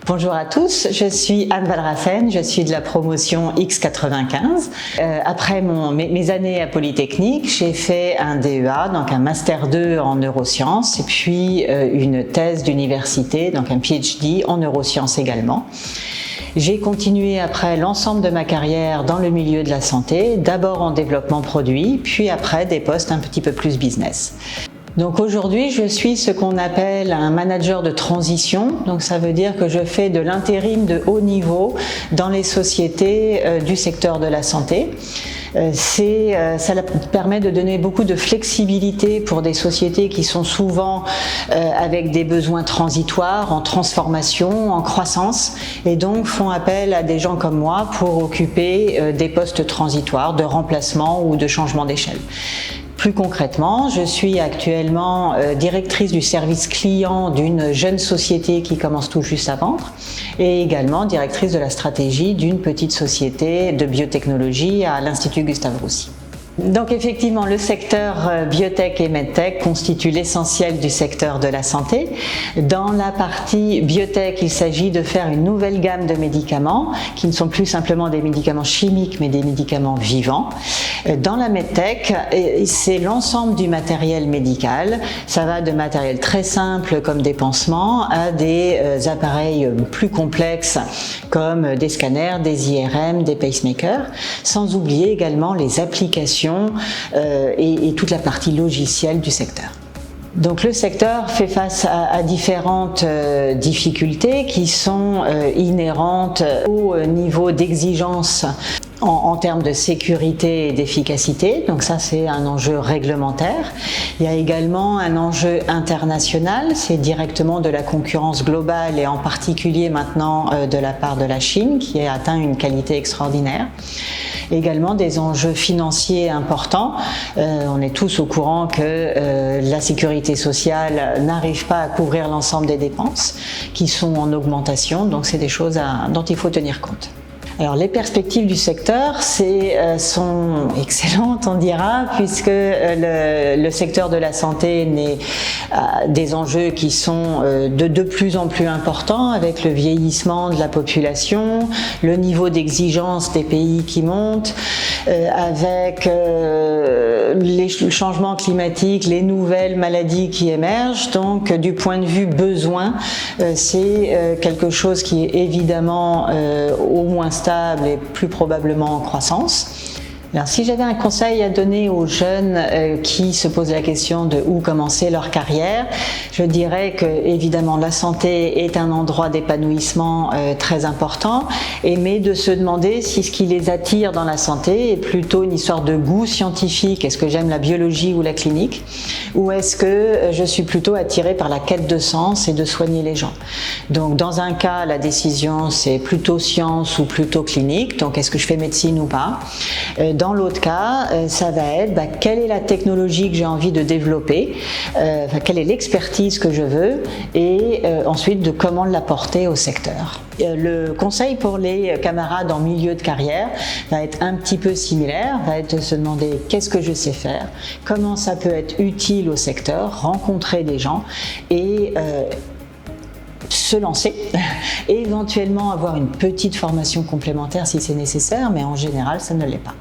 Bonjour à tous, je suis Anne Valrassen, je suis de la promotion X95. Après mes années à Polytechnique, j'ai fait un DEA, donc un Master 2 en neurosciences, et puis une thèse d'université, donc un PhD en neurosciences également. J'ai continué après l'ensemble de ma carrière dans le milieu de la santé, d'abord en développement produit, puis après des postes un petit peu plus business. Donc aujourd'hui, je suis ce qu'on appelle un manager de transition. Donc ça veut dire que je fais de l'intérim de haut niveau dans les sociétés du secteur de la santé. Ça permet de donner beaucoup de flexibilité pour des sociétés qui sont souvent avec des besoins transitoires, en transformation, en croissance, et donc font appel à des gens comme moi pour occuper des postes transitoires de remplacement ou de changement d'échelle. Plus concrètement, je suis actuellement directrice du service client d'une jeune société qui commence tout juste à vendre et également directrice de la stratégie d'une petite société de biotechnologie à l'Institut Gustave Roussy. Donc effectivement, le secteur biotech et medtech constitue l'essentiel du secteur de la santé. Dans la partie biotech, il s'agit de faire une nouvelle gamme de médicaments qui ne sont plus simplement des médicaments chimiques mais des médicaments vivants. Dans la medtech, c'est l'ensemble du matériel médical. Ça va de matériel très simple comme des pansements à des appareils plus complexes comme des scanners, des IRM, des pacemakers, sans oublier également les applications et toute la partie logicielle du secteur. Donc le secteur fait face à différentes difficultés qui sont inhérentes au niveau d'exigence en termes de sécurité et d'efficacité, donc ça c'est un enjeu réglementaire. Il y a également un enjeu international, c'est directement de la concurrence globale et en particulier maintenant de la part de la Chine qui a atteint une qualité extraordinaire. Également des enjeux financiers importants. On est tous au courant que la sécurité sociale n'arrive pas à couvrir l'ensemble des dépenses qui sont en augmentation, donc c'est des choses dont il faut tenir compte. Alors les perspectives du secteur sont excellentes, on dira, puisque le secteur de la santé des enjeux qui sont de plus en plus importants avec le vieillissement de la population, le niveau d'exigence des pays qui monte, avec les changements climatiques, les nouvelles maladies qui émergent. Donc du point de vue besoin, c'est quelque chose qui est évidemment au moins stable et plus probablement en croissance. Alors, si j'avais un conseil à donner aux jeunes qui se posent la question de où commencer leur carrière, je dirais que évidemment la santé est un endroit d'épanouissement très important, mais de se demander si ce qui les attire dans la santé est plutôt une histoire de goût scientifique, est-ce que j'aime la biologie ou la clinique, ou est-ce que je suis plutôt attirée par la quête de sens et de soigner les gens. Donc dans un cas, la décision c'est plutôt science ou plutôt clinique, donc est-ce que je fais médecine ou pas. Dans l'autre cas, ça va être quelle est la technologie que j'ai envie de développer, quelle est l'expertise que je veux et ensuite de comment l'apporter au secteur. Le conseil pour les camarades en milieu de carrière va être un petit peu similaire, va être de se demander qu'est-ce que je sais faire, comment ça peut être utile au secteur, rencontrer des gens et se lancer, éventuellement avoir une petite formation complémentaire si c'est nécessaire, mais en général ça ne l'est pas.